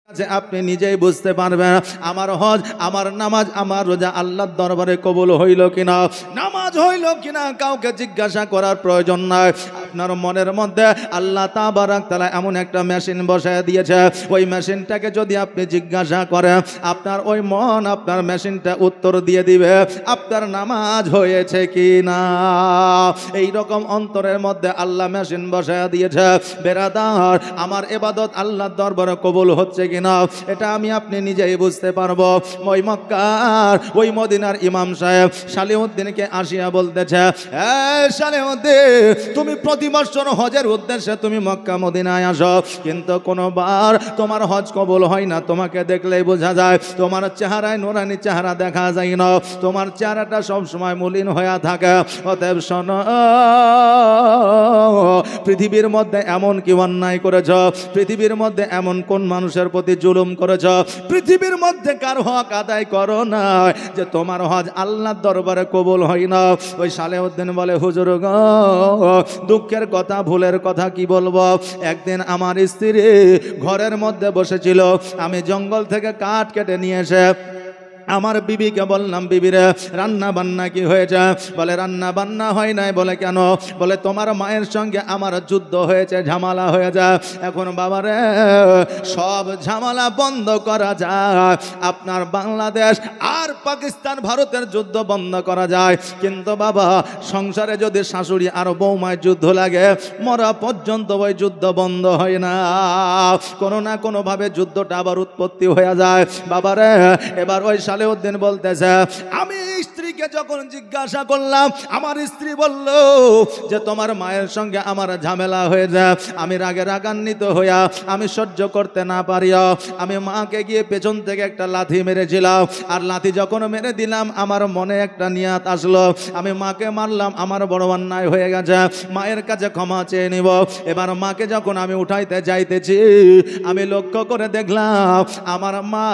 যে আপনি নিজেই বুঝতে পারবেন আমার হজ, আমার নামাজ, আমার রোজা আল্লাহর দরবারে কবুল হইল কিনা, নামাজ হইল কিনা কাউকে জিজ্ঞাসা করার প্রয়োজন নাই। আপনার মনের মধ্যে আল্লাহ তাবারাক তাআলা এমন একটা মেশিন বসায় দিয়েছে, ওই মেশিনটাকে যদি আপনি জিজ্ঞাসা করেন, আপনার ওই মন আপনার মেশিনটা উত্তর দিয়ে দিবে আপনার নামাজ হয়েছে কি না। এই রকম অন্তরের মধ্যে আল্লাহ মেশিন বসায় দিয়েছে। বেরাদার, আমার ইবাদত আল্লাহর দরবারে কবুল হচ্ছে কিনা এটা আমি আপনি নিজেই বুঝতে পারবো। ওই মক্কার ওই মদিনার ইমাম সাহেব সালেউদ্দিনকে আসিয়া বলতেছে, সালেউদ্দিন, তুমি প্রতি বছর হজের উদ্দেশ্যে তুমি মক্কা মদিনায় আসো, কিন্তু কোনোবার তোমার হজ কবুল হয় না। তোমাকে দেখলেই বোঝা যায় তোমার চেহারায় নুরানি চেহারা দেখা যায় না, তোমার চেহারাটা সবসময় মলিন হয়ে থাকে। অতএব শোনো, পৃথিবীর মধ্যে এমন কি অন্যায় করেছ, পৃথিবীর মধ্যে এমন কোন মানুষের প্রতি জুলুম করেছ, পৃথিবীর মধ্যে কার হক আদায় করো না যে তোমার হজ আল্লাহর দরবারে কবুল হয় না। ওই সালেউদ্দিন বলে, হুজুর গো, দুঃখের কথা, ভুলের কথা কি বলবো। একদিন আমার স্ত্রী ঘরের মধ্যে বসেছিল, আমি জঙ্গল থেকে কাঠ কেটে নিয়ে এসে আমার বিবিকে বললাম, বিবিরে রান্না বান্না কি হয়েছে? বলে রান্না বান্না হয় নাই। বলে কেন? বলে তোমার মায়ের সঙ্গে আমার যুদ্ধ হয়েছে, ঝামেলা হয়ে যায়। এখন বাবারে সব ঝামেলা বন্ধ করা যায়, আপনার বাংলাদেশ আর পাকিস্তান ভারতের যুদ্ধ বন্ধ করা যায়, কিন্তু বাবা সংসারে যদি শাশুড়ি আর বৌমায় যুদ্ধ লাগে, মরা পর্যন্ত ওই যুদ্ধ বন্ধ হয় না, কোনো না কোনোভাবে যুদ্ধটা আবার উৎপত্তি হয়ে যায়। বাবারে এবার ওই সালেউদ্দিন বলতেছে, আমি স্ত্রীকে যখন জিজ্ঞাসা করলাম, আমার স্ত্রী বলল যে তোমার মায়ের সঙ্গে আমার ঝামেলা হয়ে যায়, আমি রাগে রাগান্বিত হইয়া আমি সহ্য করতে না পারিয়া আমি মাকে গিয়ে পেছন থেকে একটা লাথি মেরেছিলাম। আর লাথি যখন মেরে দিলাম, আমার মনে একটা নিয়াত আসলো, আমি মাকে মারলাম, আমার বড় অন্যায় হয়ে গেছে, মায়ের কাছে ক্ষমা চেয়ে নিব। এবার মাকে যখন আমি উঠাইতে যাইতেছি, আমি লক্ষ্য করে দেখলাম আমার মা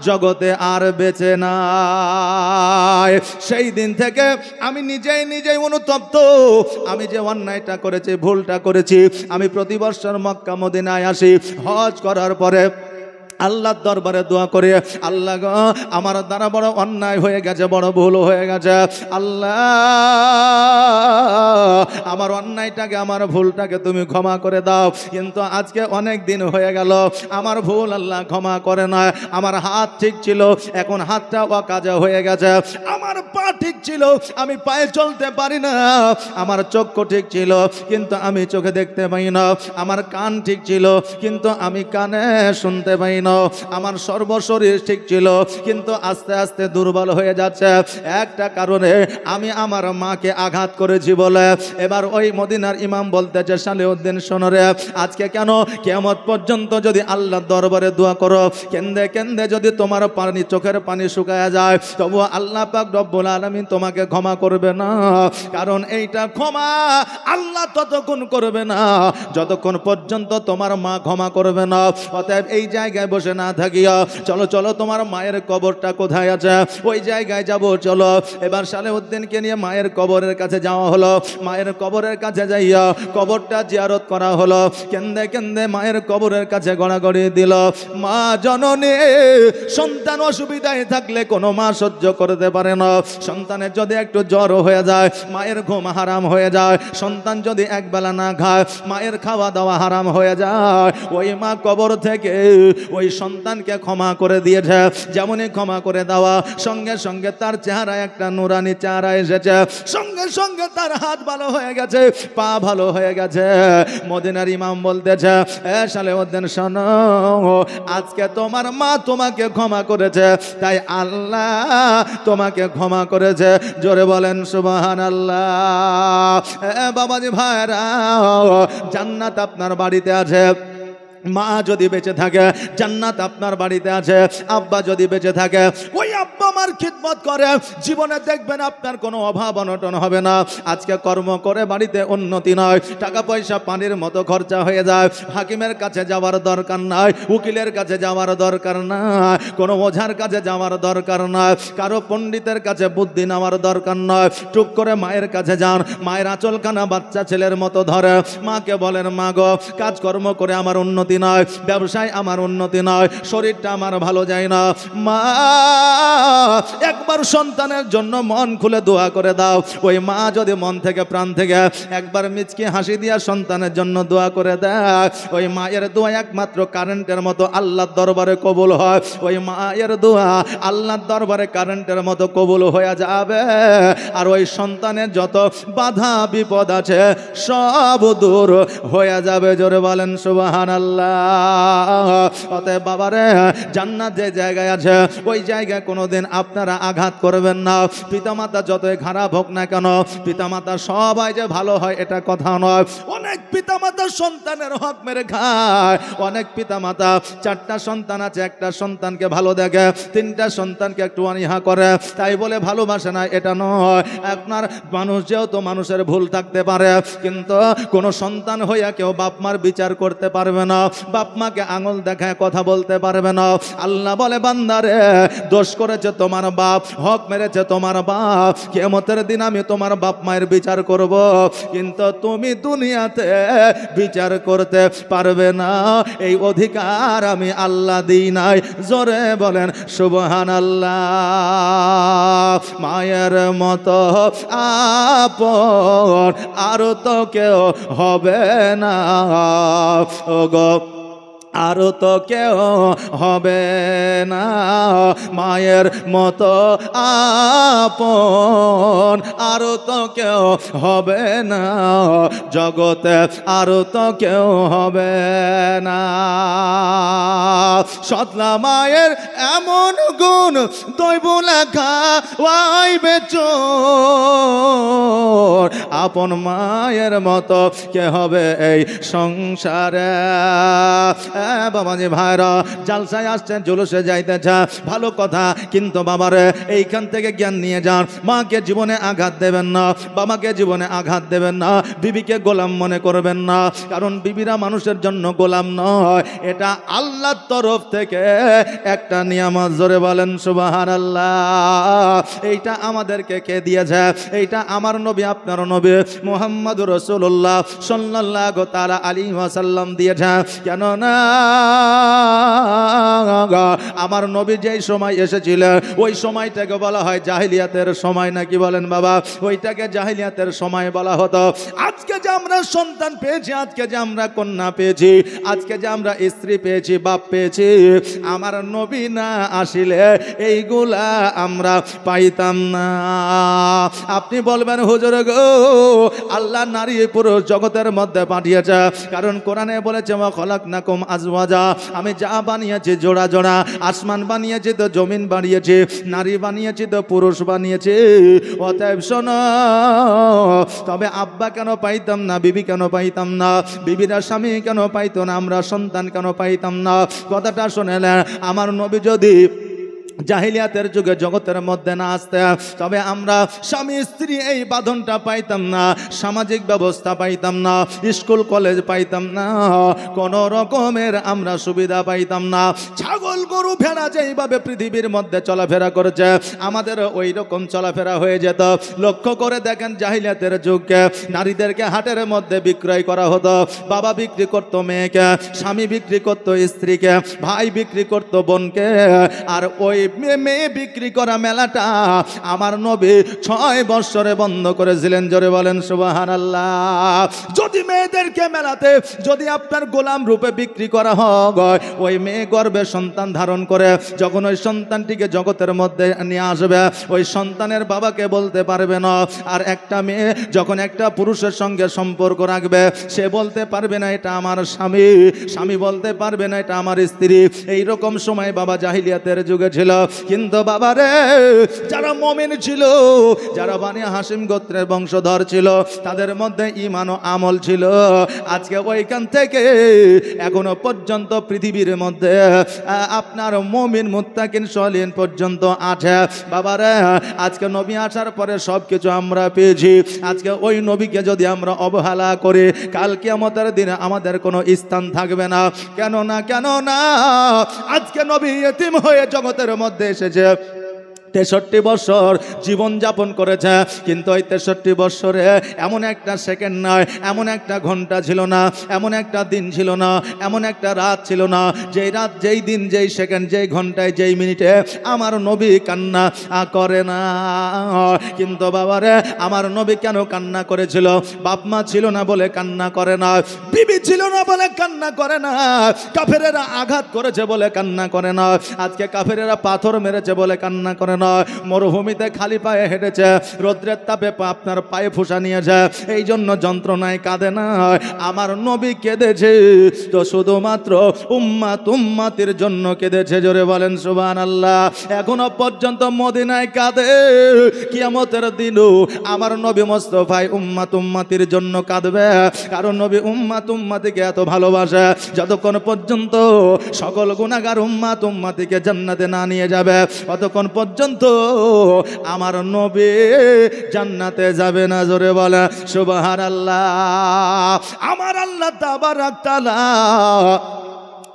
জগতে আর বেঁচে নাই। সেই দিন থেকে আমি নিজেই অনুতপ্ত, আমি যে অন্যায়টা করেছি, ভুলটা করেছি। আমি প্রতি বছর মক্কা মদিনায় আসি, হজ করার পরে আল্লাহর দরবারে দোয়া করে, আল্লাহ গো, আমার দ্বারা বড় অন্যায় হয়ে গেছে, বড় ভুল হয়ে গেছে, আল্লাহ আমার অন্যায়টাকে, আমার ভুলটাকে তুমি ক্ষমা করে দাও। কিন্তু আজকে অনেক দিন হয়ে গেল, আমার ভুল আল্লাহ ক্ষমা করে না। আমার হাত ঠিক ছিল, এখন হাতটা অকাজা হয়ে গেছে। আমার পা ঠিক ছিল, আমি পায়ে চলতে পারি না। আমার চক্ষু ঠিক ছিল, কিন্তু আমি চোখে দেখতে পাই না। আমার কান ঠিক ছিল, কিন্তু আমি কানে শুনতে পাই না। আমার সর্বশরীর ঠিক ছিল, কিন্তু আস্তে আস্তে দুর্বল হয়ে যাচ্ছে। একটা কারণে আমি আমার মাকে আঘাত করেছি বলে। এবার ওই মদিনার ইমাম বলতেছে, সালেউদ্দিন শোনো রে, আজকে কেন কিয়ামত পর্যন্ত যদি আল্লাহর দরবারে দোয়া করো, কেন্দে কেন্দে যদি তোমার পানি, চোখের পানি শুকায় যায়, তবু আল্লাহ পাক রব্বুল আলামিন তোমাকে ক্ষমা করবে না। কারণ এইটা ক্ষমা আল্লাহ ততক্ষণ করবে না যতক্ষণ পর্যন্ত তোমার মা ক্ষমা করবে না। অতএব এই জায়গায় বসে না থাকিয়া চলো চলো, তোমার মায়ের কবরটা কোথায় আছে ওই জায়গায় যাব, চলো। এবার সালেউদ্দিনকে নিয়ে মায়ের কবরের কাছে যাওয়া হলো। মায়ের কবরের কাছে যাইয়া কবরটা জিয়ারত করা হলো। কেন্দে কেন্দে মায়ের কবরের কাছে গড়াগড়ি দিল। মা জননী, সন্তান অসুবিধায় থাকলে কোনো মা সহ্য করতে পারে না। সন্তানের যদি একটু জ্বর হয়ে যায়, মায়ের ঘুম হারাম হয়ে যায়। সন্তান যদি একবেলা না খায়, মায়ের খাওয়া দাওয়া হারাম হয়ে যায়। ওই মা কবর থেকে ওই সন্তানকে ক্ষমা করে দিয়েছে। যেমনই ক্ষমা করে দেওয়া সঙ্গে সঙ্গে তার চেহারায় একটা নুরানি চেহারা এসেছে, সঙ্গে সঙ্গে তার হাত ভালো হয়ে গেছে, পা ভালো হয়ে গেছে। মদিনার ইমাম বলতেছে, সালেউদ্দিন শোনো, আজকে তোমার মা তোমাকে ক্ষমা করেছে, তাই আল্লাহ তোমাকে ক্ষমা করেছে। জোরে বলেন সুবহানাল্লাহ। বাবাজি ভাইরা, জান্নাত আপনার বাড়িতে আছে। মা যদি বেঁচে থাকে, জান্নাত আপনার বাড়িতে আছে। আব্বা যদি বেঁচে থাকে, ওই আব্বা মার খিদমত করে, জীবনে দেখবেন আপনার কোনো অভাব অনটন হবে না। আজকে কর্ম করে বাড়িতে উন্নতি নয়, টাকা পয়সা পানির মতো খরচা হয়ে যায়। হাকিমের কাছে যাওয়ার দরকার নাই, উকিলের কাছে যাওয়ার দরকার নাই, কোনো ওঝার কাছে যাওয়ার দরকার নয়, কারো পণ্ডিতের কাছে বুদ্ধি নেওয়ার দরকার নয়। টুক করে মায়ের কাছে যান, মায়ের আঁচলখানা বাচ্চা ছেলের মতো ধরে মাকে বলেন, মা গো, কাজকর্ম করে আমার উন্নতি উন্নতি নয়, ব্যবসায় আমার উন্নতি নয়, শরীরটা আমার ভালো যায় না। মা, একবার সন্তানের জন্য মন খুলে দোয়া করে দাও। ওই মা যদি মন থেকে প্রাণ থেকে একবার মিচকে হাসি দিয়া সন্তানের জন্য দোয়া করে দেয়, ওই মায়ের দোয়া একমাত্র কারেন্টের মতো আল্লাহর দরবারে কবুল হয়। ওই মায়ের দোয়া আল্লাহর দরবারে কারেন্টের মতো কবুল হয়ে যাবে। আর ওই সন্তানের যত বাধা বিপদ আছে সব দূর হয়ে যাবে। জোরে বলেন সুবহানাল্লাহ। অতএব বাবারে, জান্নাত যে জায়গায় আছে ওই জায়গায় কোনোদিন আপনারা আঘাত করবেন না। পিতামাতা যতই খারাপ হোক না কেন, পিতামাতা সবাই যে ভালো হয় এটা কথা নয়। অনেক পিতামাতা সন্তানের হক মেরে খায়। অনেক পিতামাতা 4টা সন্তান আছে, একটা সন্তানকে ভালো দেখে, 3টা সন্তানকে একটু অনীহা করে, তাই বলে ভালোবাসে না এটা নয়। আপনার মানুষ যেহেতু মানুষের ভুল থাকতে পারে, কিন্তু কোনো সন্তান হইয়া কেউ বাপ মার বিচার করতে পারবে না, বাপ মাকে আঙুল দেখায় কথা বলতে পারবে না। আল্লাহ বলে, বান্দারে, দোষ করেছে তোমার বাপ, হক মেরেছে তোমার বাপ, কিয়ামতের দিন আমি তোমার বাপ মায়ের বিচার করব, কিন্তু তুমি দুনিয়াতে বিচার করতে পারবে না। এই অধিকার আমি আল্লাহ দিই নাই। জোরে বলেন সুবহানাল্লাহ। মায়ের মতো আপন আর তো কেউ হবে না, ওগো আরো তো কেউ হবে না। মায়ের মতো আপন আরো তো কেউ হবে না, জগতে আরো তো কেউ হবে না। সতলা মায়ের এমন গুণ দৈব লেখা ওয়াইবে চোর, আপন মায়ের মতো কে হবে এই সংসারে। বাবাজি ভাইরা, জালসায় আসছেন, জুলুসে যাইতেছে, ভালো কথা, কিন্তু বাবারে এইখান থেকে জ্ঞান নিয়ে যান। মাকে জীবনে আঘাত দেবেন না, বাবাকে জীবনে আঘাত দেবেন না, বিবিকে গোলাম মনে করবেন না, কারণ বিবিরা মানুষের জন্য গোলাম নয়, এটা আল্লাহর তরফ থেকে একটা নিয়ামত। জোরে বলেন সুবহানাল্লাহ। এইটা আমাদেরকে কে দিয়েছে? এইটা আমার নবী, আপনার নবী মুহাম্মদুর রাসূলুল্লাহ সাল্লাল্লাহু তাআলা আলাইহি ওয়াসাল্লাম দিয়েছে। কেন না, আমার নবী যেই সময় এসেছিলেন ওই সময়টাকে বলা হয় জাহিলিয়াতের সময়, নাকি বলেন বাবা? ওইটাকে জাহিলিয়াতের সময় বলা হতো। আজকে যে আমরা সন্তান পেয়েছি, আজকে যে আমরা কন্যা পেয়েছি, আজকে যে আমরা স্ত্রী পেয়েছি, বাপ পেয়েছি, আমার নবী না আসিলে এইগুলা আমরা পাইতাম না। আপনি বলবেন, হুজুর গো, আল্লাহ নারী পুরুষ জগতের মধ্যে পাঠিয়েছে, কারণ কোরআনে বলেছে ওয়া খলাকনাকুম আজওয়াজা, আমি যা বানিয়েছি জোড়া জোড়া, আসমান বানিয়েছি তো জমিন বানিয়েছি, নারী বানিয়েছি তো পুরুষ বানিয়েছি। অতএব শোনো, তবে আব্বা কেন পাইতাম না, বিবি কেন পাইতাম না, বিবিরা স্বামী কেন পাইতো না, আমরা সন্তান কেন পাইতাম না? কথাটা শুনেলেন, আমার নবী যদি জাহিলিয়াতের যুগে জগতের মধ্যে না আসতে, তবে আমরা স্বামী স্ত্রী এই বাঁধনটা পাইতাম না, সামাজিক ব্যবস্থা পাইতাম না, স্কুল কলেজ পাইতাম না, কোন রকমের আমরা সুবিধা পাইতাম না। ছাগল গরু ভেড়া যেইভাবে পৃথিবীর মধ্যে চলাফেরা করেছে, আমাদের ওই রকম চলাফেরা হয়ে যেত। লক্ষ্য করে দেখেন, জাহিলিয়াতের যুগে নারীদেরকে হাটের মধ্যে বিক্রয় করা হতো। বাবা বিক্রি করতো মেয়েকে, স্বামী বিক্রি করতো স্ত্রীকে, ভাই বিক্রি করতো বোনকে, আর ওই মেয়ে বিক্রি করা মেলাটা আমার নবী 6 বছরে বন্ধ করেছিলেন। জোরে বলেন সুবহানাল্লাহ। যদি মেয়েদেরকে মেলাতে যদি আপনার গোলাম রূপে বিক্রি করা হয়, ওই মেয়ে গর্ভে সন্তান ধারণ করে যখন ওই সন্তানটিকে জগতের মধ্যে নিয়ে আসবে, ওই সন্তানের বাবাকে বলতে পারবে না। আর একটা মেয়ে যখন একটা পুরুষের সঙ্গে সম্পর্ক রাখবে, সে বলতে পারবে না এটা আমার স্বামী, স্বামী বলতে পারবে না এটা আমার স্ত্রী। এই রকম সময় বাবা জাহিলিয়াতের যুগে ছিল। কিন্তু বাবারে, যারা মুমিন ছিল, যারা বানি হাশিম গোত্রের বংশধর ছিল, তাদের মধ্যে ঈমান ও আমল ছিল। আজকে ওইখান থেকে এখনো পর্যন্ত পৃথিবীর মধ্যে আপনার মুমিন মুত্তাকিন সলিহিন পর্যন্ত আছে। বাবারে, আজকে নবী আসার পরে সব কিছু আমরা পেয়েছি। আজকে ওই নবীকে যদি আমরা অবহেলা করি, কাল কিয়ামতের দিনে আমাদের কোনো স্থান থাকবে না। কেন না, কেন না, আজকে নবী ইতিম হয়ে জগতের মধ্যে এসেছে। 63 বছর জীবন যাপন করেছে, কিন্তু ওই 63 বছরে এমন একটা সেকেন্ড নয়, এমন একটা ঘন্টা ছিল না, এমন একটা দিন ছিল না, এমন একটা রাত ছিল না, যেই রাত, যেই দিন, যেই সেকেন্ড, যেই ঘন্টায়, যেই মিনিটে আমার নবী কান্না করে না। কিন্তু বাবারে, আমার নবী কেন কান্না করেছিল? বাপ মা ছিল না বলে কান্না করে না, বিবি ছিল না বলে কান্না করে না, কাফেরেরা আঘাত করেছে বলে কান্না করে না, আজকে কাফেরেরা পাথর মেরেছে বলে কান্না করে না, মরুভূমিতে খালি পায়ে হেঁটেছে, রৌদ্রের তাপে আপনার পায়ে ফুসা নিয়েছে, এই জন্য যন্ত্রণায় কাঁদে না। আমার নবী কেঁদেছে তো শুধুমাত্র উম্মাতির জন্য কেঁদেছে। জোরে বলেন সুবহানাল্লাহ। এখনো পর্যন্ত মদিনায় কাঁদে, কিয়ামতের দিনও আমার নবী মুস্তাফায় উম্মাতির জন্য কাঁদবে, কারণ নবী উম্মাতিকে এত ভালোবাসে, যতক্ষণ পর্যন্ত সকল গুনাহগার উম্মাতিকে জান্নাতে না নিয়ে যাবে ততক্ষণ পর্যন্ত আমার নবী জান্নাতে যাবে না। জোরে বলে সুবহানাল্লাহ। আমার আল্লাহ তাবারাক তাআলা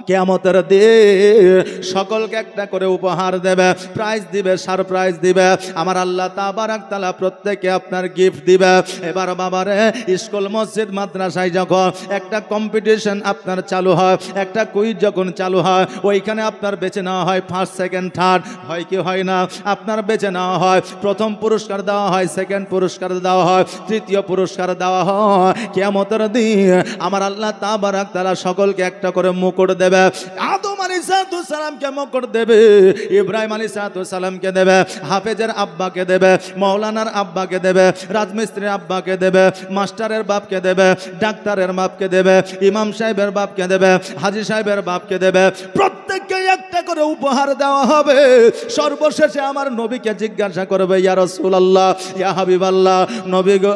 কিয়ামতের দিন সকলকে একটা করে উপহার দেবে, প্রাইজ দিবে, সারপ্রাইজ দিবে। আমার আল্লাহ তাবারাক তাআলা প্রত্যেককে আপনার গিফট দিবে। এবার বাবারে, স্কুল মসজিদ মাদ্রাসায় যখন একটা কম্পিটিশন আপনার চালু হয়, একটা কুইজ যখন চালু হয়, ওইখানে আপনার বেছে নেওয়া হয় ফার্স্ট, সেকেন্ড, থার্ড, হয় কি হয় না? আপনার বেছে নেওয়া হয়, প্রথম পুরস্কার দেওয়া হয়, সেকেন্ড পুরস্কার দেওয়া হয়, তৃতীয় পুরস্কার দেওয়া হয়। কিয়ামতের দিন আমার আল্লাহ তাবারাক তাআলা সকলকে একটা করে মুকুট দেবে। আদম আলাইহিস সালামকে মুকুট দেবে, ইব্রাহিম আলাইহিস সালামকে দেবে, হাফেজের আব্বাকে দেবে, মাওলানার আব্বাকে দেবে, রাজমিস্ত্রির আব্বাকে দেবে, মাস্টারের বাপকে দেবে, ডাক্তারের বাপকে দেবে, ইমাম সাহেবের বাপকে দেবে, হাজী সাহেবের বাপকে দেবে। প্রত্যেককে একটা করে উপহার দেওয়া হবে। সর্বশেষে আমার নবীকে জিজ্ঞাসা করবে, ইয়া রাসূলুল্লাহ, ইয়া হাবিবাল্লাহ, নবী গো,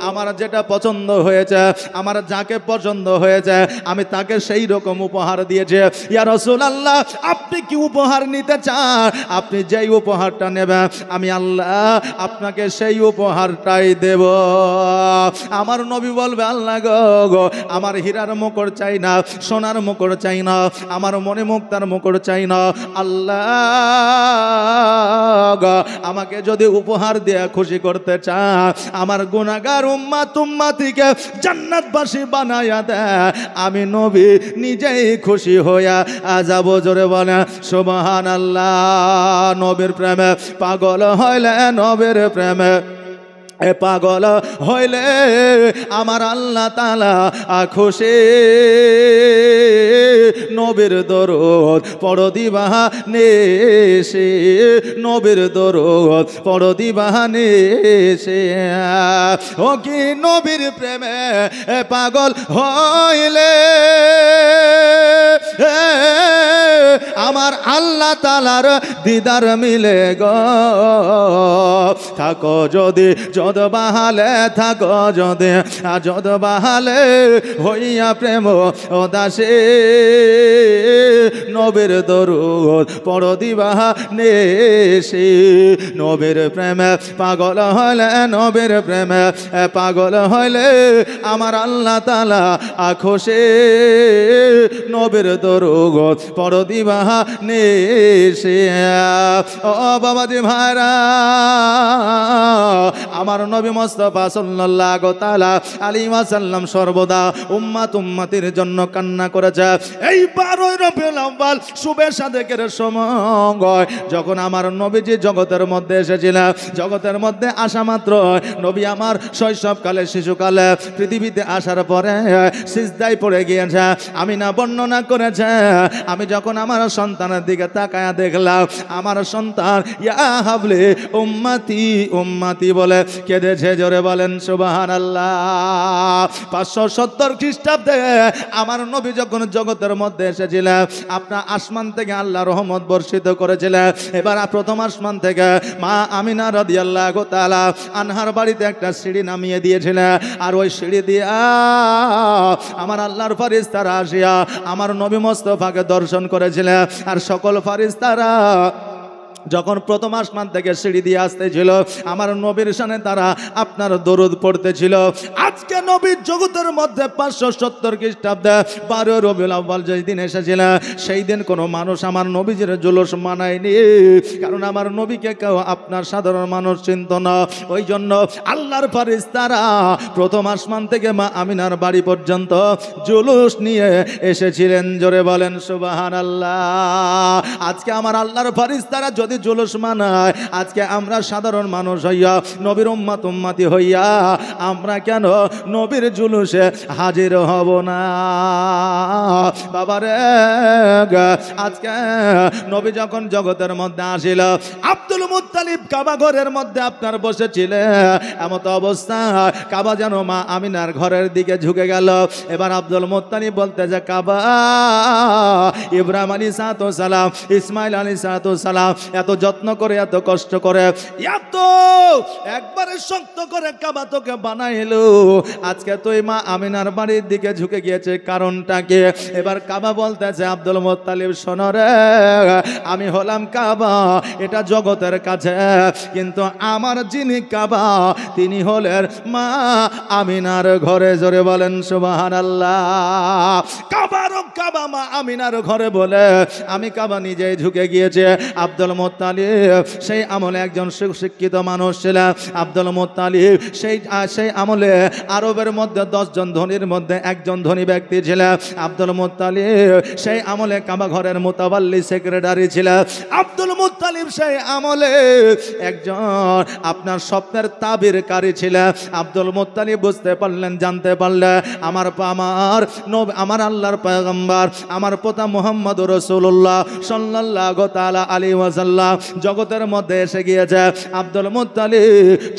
আমার যেটা পছন্দ হয়েছে, আমার যাকে পছন্দ হয়েছে, আমি তাকে সেই রকম উপহার দিয়েছি। ইয়া রাসূলুল্লাহ, আপনি কি উপহার নিতে চান? আপনি যেই উপহারটা নেবেন, আমি আল্লাহ আপনাকে সেই উপহারটাই দেব। আমার নবী বলবে, আল্লাহ গো, আমার হীরার মুকুট চাই না, সোনার মুকুট চাই না, আমার মনে মুক্তার মুকুট চাই না, আল্লাহ গো, আমাকে যদি উপহার দিয়ে খুশি করতে চান, আমার গুনাহগার উম্মাতিকে জান্নাতবাসী বানায়া দে, আমি নবী নিজেই খুশি হইয়া যাব। জোরে বলে সুবহানাল্লাহ। নবীর প্রেমে পাগল হইলে, নবীর প্রেমে পাগল হইলে আমার আল্লাহ তাআলা খুশি। নবীর দরুদ পড়ো দিবানিশি, নবীর দরুদ পড়ো দিবানিশি। ও কি নবীর প্রেমে পাগল হইলে আমার আল্লাহ তাআলার দিদার মিলে গো। থাকো যদি যদ বাহালে, থাকো যদি যদ বাহালে, হইয়া প্রেম ও দাসে, নবীর দরুদ পড়ো দিবানিশি। নবীর প্রেমে পাগল হইলে, নবীর প্রেমে পাগল হইলে আমার আল্লাহ তাআলা খুশি। নবীর দরুদ পড়ো দিবানিশি। ও বাবাজি ভাইরা, আমার নবী মুস্তাফা সাল্লাল্লাহু তাআলা আলাইহি ওয়াসাল্লাম সর্বদা উম্মাতির জন্য কান্না করেছে। এই 12 রবিউল আউয়াল শুভে সাদেকের সময় যখন আমার নবীজি জগতের মধ্যে এসেছিলেন, জগতের মধ্যে আসা মাত্র নবী আমার শৈশবকালে, শিশুকালে পৃথিবীতে আসার পরে সিজদায় পড়ে গিয়েছে। আমিনা বর্ণনা করেছে, আমি যখন আমার সন্তানের দিকে তাকায়া দেখলাম, আমার সন্তান ইয়া হাবলি উম্মাতি বলে কেঁদেছে। জোরে বলেন সুবহানাল্লাহ। 570 খ্রিস্টাব্দে আমার নবী যখন জগতের মধ্যে এসেছিলেন, আপনার আসমান থেকে আল্লাহ রহমত বর্ষিত করেছিলেন। এবার প্রথম আসমান থেকে মা আমিনা রাদিয়াল্লাহু তাআলা আনহার বাড়িতে একটা সিঁড়ি নামিয়ে দিয়েছিলেন, আর ওই সিঁড়ি দিয়ে আমার আল্লাহর ফেরেশতারা আসিয়া আমার নবী মুস্তাফাকে দর্শন করেছিলেন। আর সকল ফেরেশতারা যখন প্রথম আসমান থেকে সিঁড়ি দিয়ে আসতেছিল আমার নবীর শানে তারা আপনার দরুদ পড়তেছিল। আজকে নবীর জগতের মধ্যে 570 খ্রিস্টাব্দে 12 রবিউল আউয়াল যেই দিন এসেছিল সেই দিন কোনো মানুষ আমার নবীজির জুলুস মানায়নি, কারণ আমার নবীকে কেউ আপনার সাধারণ মানুষ চিনত না। ওই জন্য আল্লাহর ফেরেশতারা প্রথম আসমান থেকে মা আমিনার বাড়ি পর্যন্ত জুলুস নিয়ে এসেছিলেন। জোরে বলেন সুবহানাল্লাহ। আজকে আমার আল্লাহর ফেরেশতারা যদি জুলুস মানায়, আজকে আমরা সাধারণ মানুষ হইয়া নবীর উম্মতি হইয়া আমরা কেন নবীর জুলুসে হাজির হব না? বাবারে, আজকে নবী যখন জগতের মধ্যে আসিল, আব্দুল মুত্তালিব কাবা ঘরের মধ্যে আপনার বসেছিলেন। এমত অবস্থা কাবা যেন মা আমিনার ঘরের দিকে ঝুঁকে গেল। এবার আব্দুল মুত্তালিব বলতে যে কাবা, ইব্রাহিম আলাইহিস সালাম, ইসমাইল আলাইহিস সালাম এত যত্ন করে এত কষ্ট করে এত একবারে শক্ত করে কাবা তোকে বানাইলো, আজকে তুই মা আমিনার বাড়ির দিকে ঝুঁকে গিয়েছে, কারণটা কি? এবার কাবা বলতেছে আব্দুল মুত্তালিব শোনো রে, আমি হলাম কাবা, এটা জগতের কাছে, কিন্তু আমার যিনি কাবা তিনি হলেন মা আমিনার ঘরে। জোরে বলেন সুবহানাল্লাহ। কাবা মা আমিনার ঘরে বলে আমি কাবা নিজেই ঝুঁকে গিয়েছে। আব্দুল মুত্তালিব সেই আমলে একজন সুশিক্ষিত মানুষ ছিলেন। আব্দুল মুত্তালিব সেই আমলে আরবের মধ্যে 10 জন ধনীর মধ্যে একজন ধনী ব্যক্তি ছিলেন। আব্দুল মুত্তালিব সেই আমলে কাবা ঘরের মুতাওয়াল্লি সেক্রেটারি ছিলেন। আব্দুল মুত্তালিব সেই আমলে একজন আপনার স্বপ্নের তাবিরকারী ছিলেন। আব্দুল মুত্তালিব বুঝতে পারলেন, জানতে পারলেন আমার আল্লাহর পয়গম্বর, আমার পিতা মুহাম্মদুর রাসূলুল্লাহ সাল্লাল্লাহু তাআলা আলাইহি ওয়াসাল্লাম জগতের মধ্যে এসে গিয়েছে। আব্দুল মুত্তালিব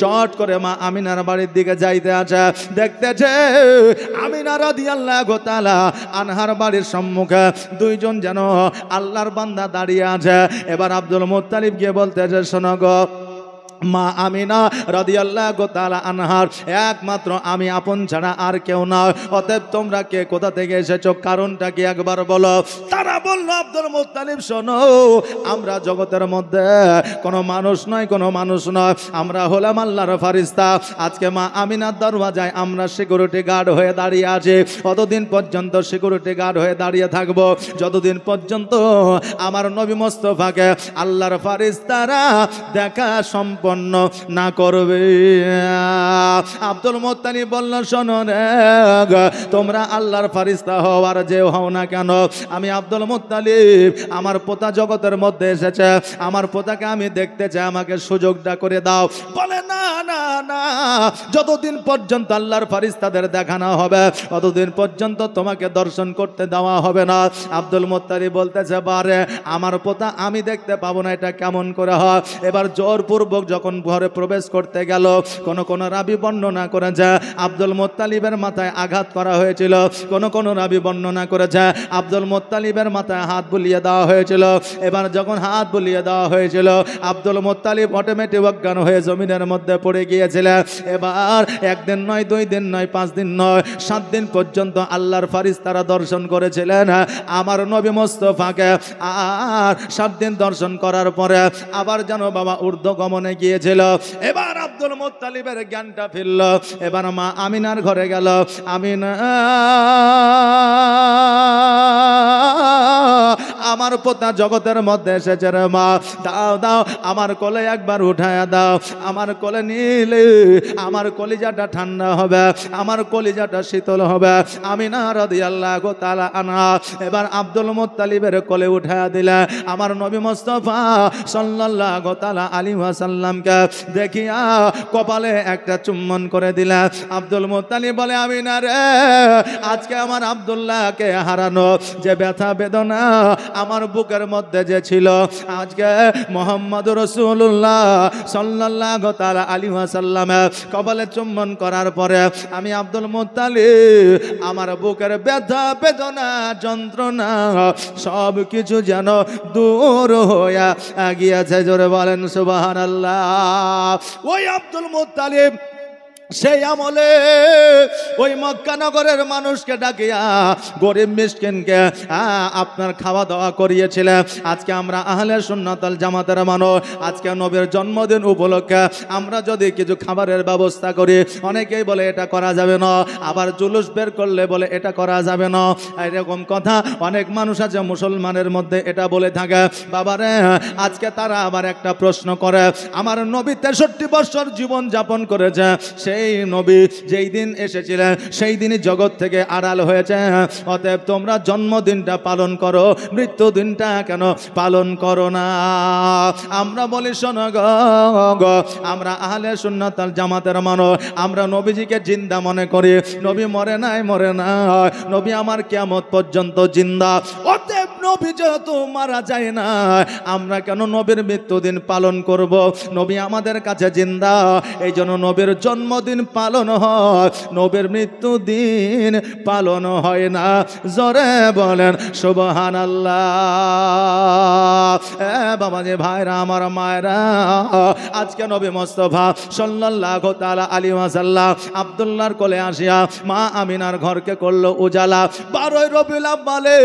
চট করে মা আমিনার বাড়ির দিকে যাইতে আছে, দেখতেছে আমিনা রাদিয়াল্লাহু তাআলা আনহার বাড়ির সম্মুখে 2 জন যেন আল্লাহর বান্দা দাঁড়িয়ে আছে। এবার আব্দুল মুত্তালিব গিয়ে বলতেছে শোনো গো, মা আমিনা রাদিয়াল্লাহু তাআলা আনহার একমাত্র আমি আপন ছাড়া আর কেউ না, অতএব তোমরা কে কোথা থেকে এসেছো, কারণটা কি একবার বলো। তারা বলল আব্দুল মুত্তালিব শোনো, আমরা জগতের মধ্যে কোনো মানুষ নয়, কোনো মানুষ নয়, আমরা হলাম আল্লাহর ফেরেশতা। আজকে মা আমিনার দরওয়াজায় আমরা সিকিউরিটি গার্ড হয়ে দাঁড়িয়ে আছি। অতদিন পর্যন্ত সিকিউরিটি গার্ড হয়ে দাঁড়িয়ে থাকবো যতদিন পর্যন্ত আমার নবী মুস্তাফাকে আল্লাহর ফেরেশতারা দেখা সম্পন্ন না করবে। আব্দুল মুত্তালিব বলল শোনো রে, তোমরা আল্লাহর ফেরেশতা হও আর যে হও না কেন, আমি আব্দুল মুত্তালিব আমার পিতা জগতের মধ্যে এসেছে, আমার পিতাকে আমি দেখতে চাই, আমাকে সুযোগটা করে দাও। বলে না না না, যতদিন পর্যন্ত আল্লাহর ফেরেশতাদের দেখা না হবে ততদিন পর্যন্ত তোমাকে দর্শন করতে দেওয়া হবে না। আব্দুল মুত্তালিব বলতেছে বারে আমার পিতা আমি দেখতে পাবো না, এটা কেমন করে হয়? এবার জোরপূর্বক যখন ঘরে প্রবেশ করতে গেল, কোন রাবি বর্ণনা করেছে আব্দুল মুত্তালিবের মাথায় আঘাত করা হয়েছিল, কোন রাবি বর্ণনা করেছে আব্দুল মুত্তালিবের মাথায় হাত বুলিয়ে দেওয়া হয়েছিল। এবার যখন হাত বুলিয়ে দেওয়া হয়েছিল আব্দুল মুত্তালিব অটোমেটিক অজ্ঞান হয়ে জমিনের মধ্যে পড়ে গিয়েছিলেন। এবার 1 দিন নয়, 2 দিন নয়, 5 দিন নয়, 7 দিন পর্যন্ত আল্লাহর ফেরেশতারা দর্শন করেছিলেন আমার নবী মুস্তাফাকে। আর 7 দিন দর্শন করার পরে আবার যেন বাবা ঊর্ধ্বগমনে গিয়েছিল। এবার আব্দুল মুত্তালিবের জ্ঞানটা ফিরল। এবার মা আমিনার ঘরে গেল। আমিনা আমার পিতা জগতের মধ্যে এসেছে রে মা, দাও দাও আমার কোলে একবার উঠায়া দাও, আমার কোলে নিলে আমার কলিজাটা ঠান্ডা হবে, আমার কলিজাটা শীতল হবে। আমিনা রাদিয়াল্লাহু তাআলা আনহা এবার আব্দুল মুত্তালিবের কোলে উঠায়া দিলে আমার নবী মুস্তাফা সাল্লাল্লাহু তাআলা আলাইহি ওয়াসাল্লামকে দেখিয়া কপালে একটা চুম্বন করে দিলে। আব্দুল মুত্তালিব বলে আমিনা রে, আজকে আমার আব্দুল্লাহকে হারানো যে ব্যথা বেদনা আমার বুকের মধ্যে যে ছিল, আজকে মুহাম্মদুর রাসূলুল্লাহ সাল্লাল্লাহু তাআলা আলাইহি ওয়াসাল্লামের কপালে চুম্বন করার পরে আমি আব্দুল মুত্তালিব আমার বুকের ব্যথা বেদনা যন্ত্রণা সব কিছু যেন দূর হইয়া গিয়েছে। জোরে বলেন সুবহানাল্লাহ। ওই আব্দুল মুত্তালিব সেই আমলে ওই মক্কা নগরের মানুষকে ডাকিয়া গরিব মিসকিনকে আপনার খাওয়া দাওয়া করিয়েছিলেন। আজকে আমরা আহলে সুন্নাত ওয়াল জামাতের মানুষ, আজকে নবীর জন্মদিন উপলক্ষে আমরা যদি কিছু খাবারের ব্যবস্থা করি, অনেকেই বলে এটা করা যাবে না, আবার জুলুস বের করলে বলে এটা করা যাবে না। এরকম কথা অনেক মানুষ আছে মুসলমানের মধ্যে এটা বলে থাকে। বাবারে, আজকে তারা আবার একটা প্রশ্ন করে, আমার নবী 63 বছর জীবন যাপন করেছে, সেই নবী যেই দিন এসেছিলেন সেই দিনই জগৎ থেকে আড়াল হয়েছে, অতএব তোমরা জন্মদিনটা পালন করো, মৃত্যু দিনটা কেন পালন করো না? আমরা বলি শোনো গো, আমরা আহলে সুন্নাত ওয়াল জামাতের মানুষ, আমরা নবীজিকে জিন্দা মনে করি। নবী মরে নাই, নবী আমার কিয়ামত পর্যন্ত জিন্দা। অতএব নবী যেহেতু মারা যায় না, আমরা কেন নবীর মৃত্যুদিন পালন করব? নবী আমাদের কাছে জিন্দা, এই জন্য নবীর জন্মদিন পালন হয়, নবীর মৃত্যুদিন পালন হয় না। জোরে বলেন সুবহানাল্লাহ। বাবাজি, ভাইরা আমার, মায়েরা, আজকে নবী মুস্তাফা সাল্লাল্লাহু তাআলা আলাইহি ওয়াসাল্লাম আব্দুল্লাহর কোলে আসিয়া মা আমিনার ঘরকে করলো উজালা। 12 রবিউল আউয়ালে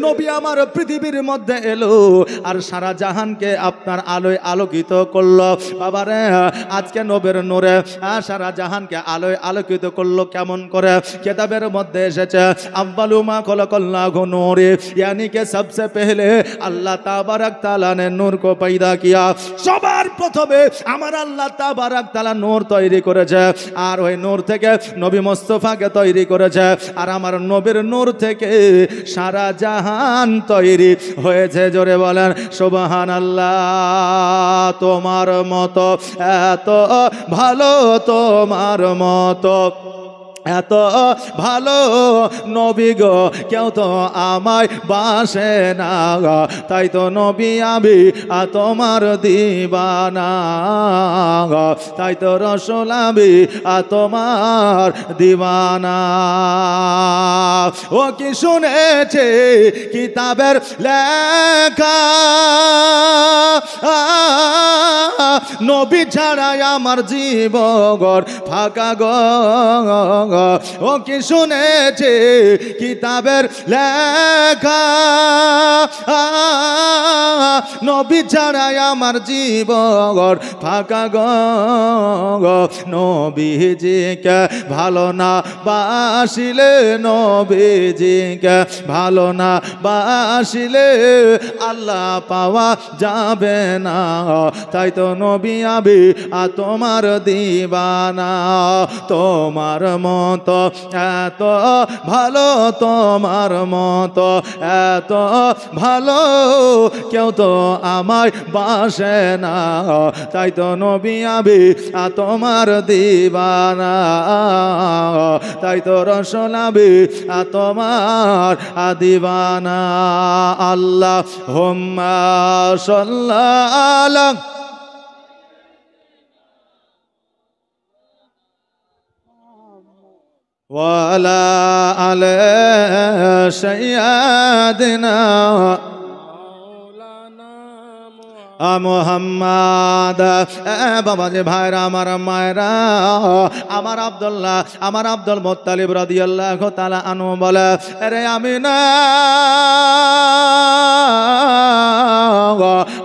নবী আমার পৃথিবীর মধ্যে এলো আর সারা জাহানকে আপনার আলোয় আলোকিত করলো। বাবারে, আজকে নবীর নূরে সারা জাহানকে আলোয় আলোকিত করলো কেমন করে? কিতাবের মধ্যে এসেছে, আব্বালু মা খলাকাল্লাহু নূরে, यानी के सबसे पहले আল্লাহ তাবারাক তাআলা ने নূর को पैदा किया। সবার প্রথমে আমার আল্লাহ তাবারাক তাআলা নূর তৈরি করেছে, আর ওই নূর থেকে নবী মুস্তাফাকে তৈরি করেছে, আর আমার নবীর নূর থেকে সারা জাহান তৈরি হয়েছে। জোরে বলেন সুবহানাল্লাহ। তোমার মতো এত ভালো, তোমার মতো এত ভালো নবী গো কেউ তো আমায় বাসে না, তাই তো নবী আমি তোমার দিবানা, তাই তো রাসূল আমি তোমার দিবানা। ও কি শুনেছে কিতাবের লেখা, নবী ছাড়াই আমার জীবন ফাঁকা গো। ও কি শুনেছে কিতাবের লেখা, নবী ছাড়াই আমার জীবন ফাঁকা গো। নবীজিকে ভালো না বাসিলে, নবীজিকে ভালো না বাসিলে আল্লাহ পাওয়া যাবে না, তাই তো নবী আমি তোমার দিবানা। তোমার মতো এত ভালো, তোমার মতো এত ভালো কেউ তো আমায় বাসে না, তাই তো নবী আমি তোমার দিবানা, তাই তো রাসূল আমি তোমার দিবানা। আল্লাহুম্মা সাল্লি ওয়ালা আলে সাইয়্যিদিনা মুহাম্মদ। বাবাজি, ভাইরা আমার, মায়েরা আমার, আব্দুল্লাহ, আমার আব্দুল মুত্তালিব রাদিয়াল্লাহু তাআলা আনহু বলে, আরে আমিনা,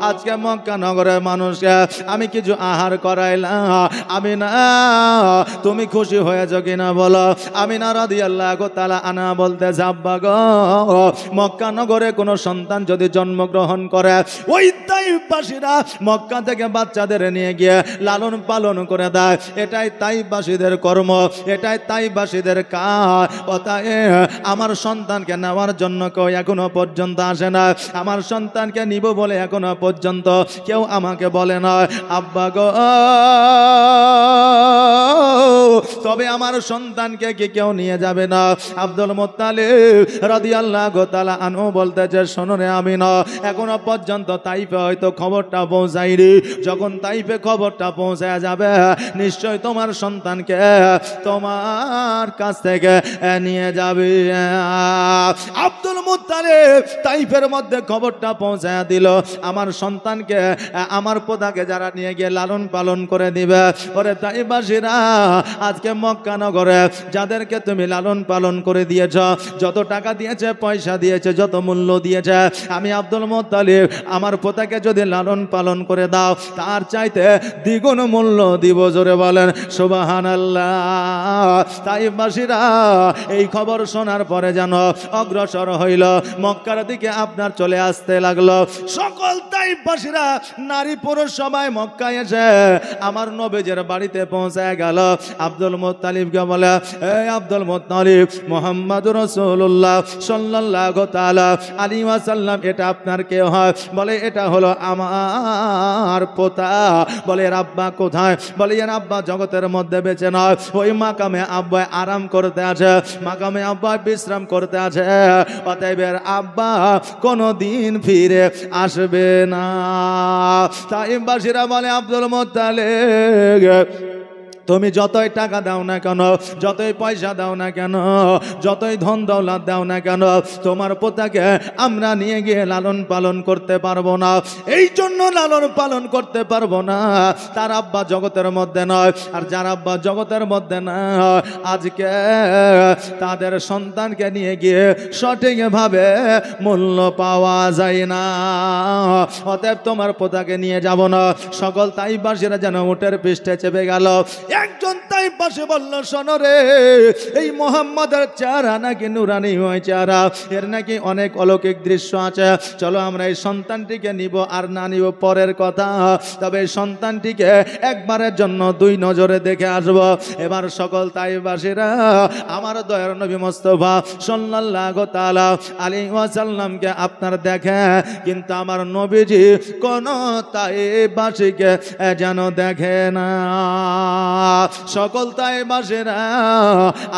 আজকে মক্কা নগরের মানুষকে আমি কিছু আহার করাইলাম, আমিনা তুমি খুশি হয়েছো কিনা বলো? আমিনা রাদিয়াল্লাহু তাআলা আনহা বলতে, আব্বা গো, মক্কা নগরে কোনো সন্তান যদি জন্মগ্রহণ করে, ওই তাইফবাসীরা মক্কা থেকে বাচ্চাদের নিয়ে গিয়ে লালন পালন করে দেয়। এটাই তাইফবাসীদের কর্ম, এটাই তাইফবাসীদের কাজ। অতএব আমার সন্তানকে নেওয়ার জন্য কেউ এখনো পর্যন্ত আসে না, আমার সন্তানকে নিব বলে এখনো পর্যন্ত কেউ আমাকে বলে না। আব্বা গো, তবে আমার সন্তানকে কি কেউ নিয়ে যাবে না? আব্দুল মুত্তালিব রাদিয়াল্লাহু তাআলা আনহু বলতেছে, শোনো রে আমিনা, এখনো পর্যন্ত তাইফে হয়তো খবরটা পৌঁছায়নি, যখন তাইফে খবরটা পৌঁছায় যাবে নিশ্চয় তোমার সন্তানকে তোমার কাছ থেকে নিয়ে যাবে। আব্দুল মুত্তালিব তাইফের মধ্যে খবরটা পৌঁছায় দিল, আমার সন্তান সন্তানকে আমার পোতাকে যারা নিয়ে গিয়ে লালন পালন করে দিবে, ওরে তাইবাসীরা আজকে মক্কা নগরে যাদেরকে তুমি লালন পালন করে দিয়েছ, যত টাকা দিয়েছে, পয়সা দিয়েছে, যত মূল্য দিয়েছে, আমি আব্দুল মুত্তালিব আমার পোতাকে যদি লালন পালন করে দাও, তার চাইতে দ্বিগুণ মূল্য দিব। জোরে বলেন সুবহানাল্লাহ। তাইবাসীরা এই খবর শোনার পরে যেন অগ্রসর হইল, মক্কার দিকে আপনার চলে আসতে লাগলো। সকল তাইবাসীরা নারী পুরুষ সবাই মক্কায় এসে আমার নবীজের বাড়িতে পৌঁছায় গেল। আব্দুল মুত্তালিবকে বলে, এই আব্দুল মুত্তালিব, মুহাম্মাদুর রাসূলুল্লাহ সাল্লাল্লাহু তাআলা আলাইহি ওয়াসাল্লাম এটা আপনার কে হয়? বলে এটা হলো আমার পোতা। বলে এর আব্বা কোথায়? বলে এর আব্বা জগতের মধ্যে বেঁচে নয়, ওই মাকামে আব্বা আরাম করতে আছে, মাকামে আব্বা বিশ্রাম করতে আছে, অতএব এর আব্বা কোনদিন ফিরে আসবে না। তাইবাসীরা বলে, আব্দুল মুত্তালিব তুমি যতই টাকা দাও না কেন, যতই পয়সা দাও না কেন, যতই ধন দৌলত দাও না কেন, তোমার পোতাকে আমরা নিয়ে গিয়ে লালন পালন করতে পারবো না। এই জন্য লালন পালন করতে পারবো না, তার আব্বা জগতের মধ্যে নয়। আর যার আব্বা জগতের মধ্যে না, আজকে তাদের সন্তানকে নিয়ে গিয়ে সঠিকভাবে মূল্য পাওয়া যায় না। অতএব তোমার পোতাকে নিয়ে যাব না। সকল তাইবাসীরা যেন উটের পৃষ্ঠে চেপে গেল। একজন তাইবাসী বলল, শোনো রে, এই মুহাম্মাদের চেহারা নাকি নুরানি হয় চেহারা, এর নাকি অনেক অলৌকিক দৃশ্য আছে, চলো আমরা এই সন্তানটিকে নিব আর না নিব পরের কথা, তবে এই সন্তানটিকে একবারের জন্য দুই নজরে দেখে আসব। এবার সকল তাইবাসীরা আমার দয়ার নবী মুস্তাফা সাল্লাল্লাহু তাআলা আলাইহি ওয়াসাল্লামকে আপনার দেখে, কিন্তু আমার নবীজি কোন তাইবাসীকে যেন দেখে না। সকল তাইবাসীরা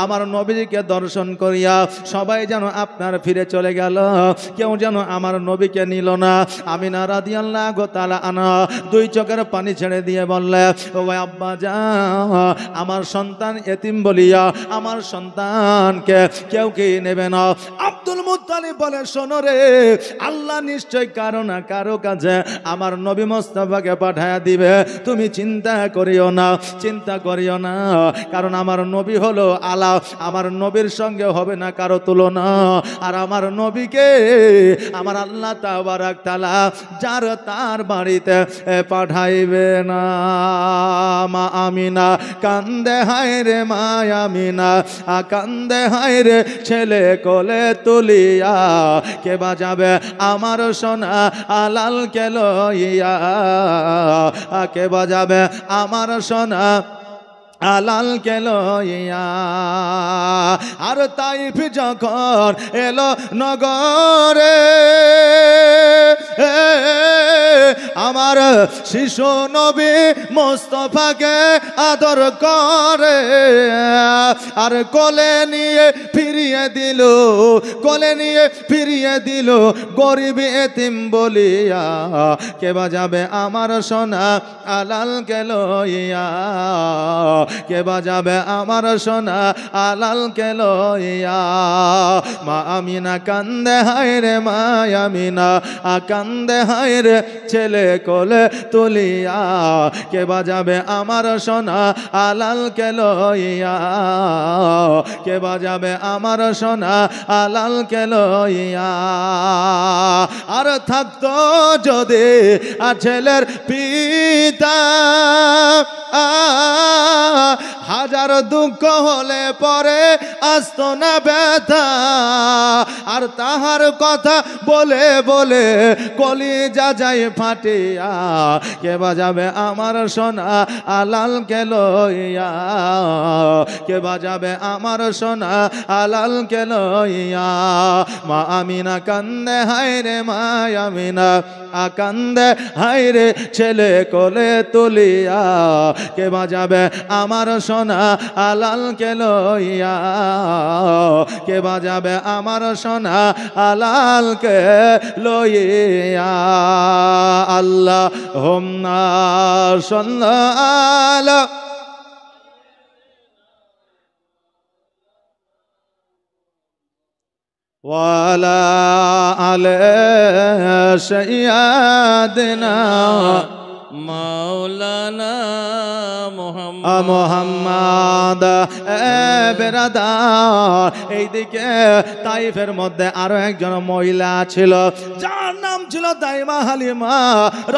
আমার নবীকে দর্শন করিয়া সবাই যেন আপনার ফিরে চলে গেল, কেউ যেন আমার নবীকে নিল না। আমিনা রাদিয়াল্লাহু তাআলা আনহা দুই চোখের পানি ছেড়ে দিয়ে বললে, ও আব্বা জান, আমার সন্তান এতিম বলিয়া আমার সন্তানকে কেউ কি নেবে না? আব্দুল মুত্তালিব বলে, শোনো রে, আল্লাহ নিশ্চয় কারো না কারো কাছে আমার নবী মুস্তাফাকে পাঠায়া দিবে, তুমি চিন্তা করিও না, চিন্তা করিও না, কারণ আমার নবী হলো আলা, আমার নবীর সঙ্গে হবে না কারো তুলনা। আর আমার নবীকে আমার আল্লাহ তাবারাক তাআলা যার তার বাড়িতে পাঠাইবে না। মা আমিনা কান্দে হায় রে, মা আমিনা কান্দে হায় রে, ছেলে কোলে তুলিয়া, কে বাজাবে আমার সোনা আলাল কে লইয়া, কে বাজাবে আমার সোনা আলাল কে লইয়া। আর তাইফ যখন এলো নগরে, আমার শিশু নবী মুস্তাফাকে আদর করে, আর কোলে নিয়ে ফিরিয়ে দিল, কোলে নিয়ে ফিরিয়ে দিল গরিব এতিম বলিয়া, কে বাজাবে আমার সোনা আলাল কে লইয়া, কে বাজাবে আমার সোনা আলাল কে লইয়া। মা আমিনা কান্দে হায় রে, মা আমিনা কান্দে হায় রে, ছেলে কোলে তুলিয়া, কে বাজাবে আমার সোনা আলাল কে লইয়া, কে বাজাবে আমার সোনা আলাল কে লইয়া। আর থাকতো যদি ছেলের পিতা, হাজার দুঃখ হলে পরে আসতো না ব্যথা, আর তাহার কথা বলে বলে কলিজা যায় ফাটিয়া, কে বাজাবে আমার সোনা আলাল কে লইয়া, কে বাজাবে আমার সোনা আলাল কে লইয়া। মা আমিনা কান্দে হায় রে, মা আমিনা কান্দে হায় রে, ছেলে কোলে তুলিয়া, কে বাজাবে আমার সোনা আলাল কে লইয়া, কে বাজাবে আমার সোনা আলাল কে লইয়া। আল্লাহুম্মা সাল্লি আলা ওয়ালা আলে সাইয়্যিদিনা মাওলানা মুহাম্মদ মোহাম্মদ। বেরাদার, এইদিকে তাইফের মধ্যে আরো একজন মহিলা ছিল, যার নাম ছিল দাইমা হালিমা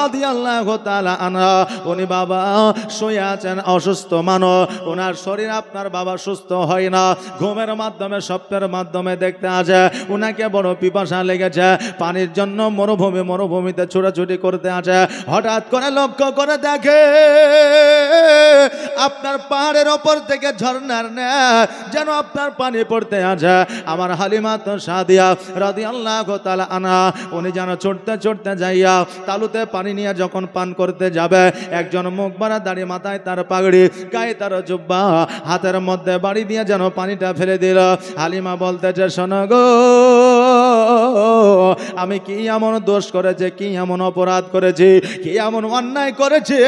রাদিয়াল্লাহু তাআলা আনহা। উনি বাবা শুয়ে আছেন, অসুস্থ মানুষ, ওনার শরীর আপনার বাবা সুস্থ হয় না, ঘুমের মাধ্যমে স্বপ্নের মাধ্যমে দেখতে আসে উনাকে বড় পিপাসা লেগেছে, পানির জন্য মরুভূমিতে ছোটাছুটি করতে আসে। হঠাৎ করে লক্ষ্য করে দেখে আপনার পাহাড়ের ওপর থেকে ঝর্ণার ন্যায় যেন আপনার পানি পড়তে আছে। আমার হালিমা তো সাদিয়া রাদিয়াল্লাহু তাআলা আনহা, উনি যেন ছুটতে ছুটতে যাইয়া তালুতে পানি নিয়ে যখন পান করতে যাবে, একজন মুখ বাড়া দাড়ি, মাথায় তার পাগড়ি, গায়ে তার জুব্বা, হাতের মধ্যে বাড়ি দিয়ে যেন পানিটা ফেলে দিল। হালিমা বলতেছে, শোনো গো, আমি কি এমন দোষ করেছে, কি এমন অপরাধ করেছি, কি এমন অন্যায় করেছে,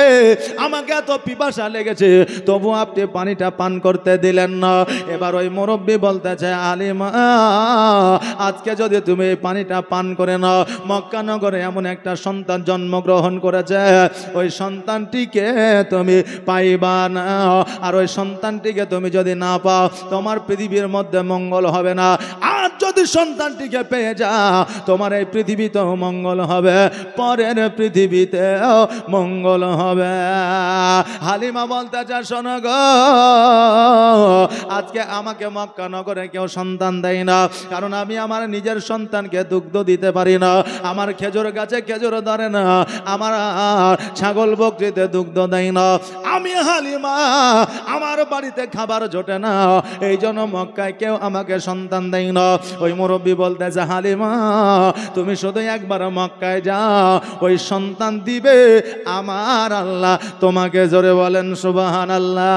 আমাকে এত পিপাসা লেগেছে তবু আপনি পানিটা পান করতে দিলেন না। এবার ওই মুরব্বী বলতেছে, হালিমা, আজকে যদি তুমি এই পানিটা পান করে নাও, মক্কা নগরে এমন একটা সন্তান জন্মগ্রহণ করেছে, ওই সন্তানটিকে তুমি পাইবা না। আর ওই সন্তানটিকে তুমি যদি না পাও, তোমার পৃথিবীর মধ্যে মঙ্গল হবে না। আর যদি সন্তানটিকে পেয়ে যাও, তোমার এই পৃথিবীতেও মঙ্গল হবে, পরের পৃথিবীতেও মঙ্গল হবে। হালিমা বলতে চা, শোনো গো, আজকে আমাকে মক্কা নগরে কেউ সন্তান দেয় না, কারণ আমি আমার নিজের সন্তানকে দুগ্ধ দিতে পারি না, আমার খেজুর গাছে খেজুর ধরে না, আমার ছাগল বকরিতে দুগ্ধ দেয় না, আমি হালিমা আমার বাড়িতে খাবার জোটে না, এই জন্য মক্কায় কেউ আমাকে সন্তান দেয় না। ওই মুরব্বী বলতেছে, হালিমা, তুমি শুধু একবার মক্কায় যাও, ওই সন্তান দিবে আমার আল্লাহ তোমাকে। জোরে বলেন সুবহানাল্লাহ।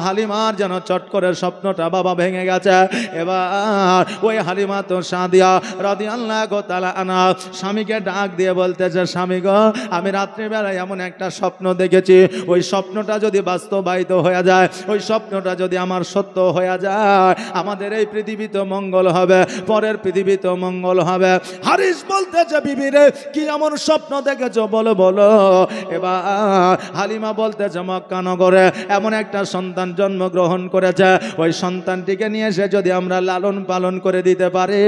হালিমার যেন চট করে স্বপ্নটা বাবা ভেঙে গেছে। এবার ওই হালিমা তো সাদিয়া রাদিয়াল্লাহু তাআলা আনহা স্বামীকে ডাক দিয়ে বলতেছে, স্বামী গো, আমি রাত্রিবেলায় এমন একটা স্বপ্ন দেখেছি, ওই স্বপ্নটা যদি বাস্তবায়িত হয়ে যায়, ওই স্বপ্নটা যদি আমার সত্য হয়ে যায়, আমাদের এই পৃথিবীতে মঙ্গল হবে, পরের পৃথিবীতে মঙ্গল হবে। হারিস বলতেছে, বিবি রে, কি এমন স্বপ্ন দেখেছো, বলো বলো। এবার হালিমা বলতেছে, মক্কা নগরে এমন একটা সন্তান জন্মগ্রহণ করেছে, ওই সন্তানটিকে নিয়ে এসে যদি আমরা লালন পালন করে দিতে পারি,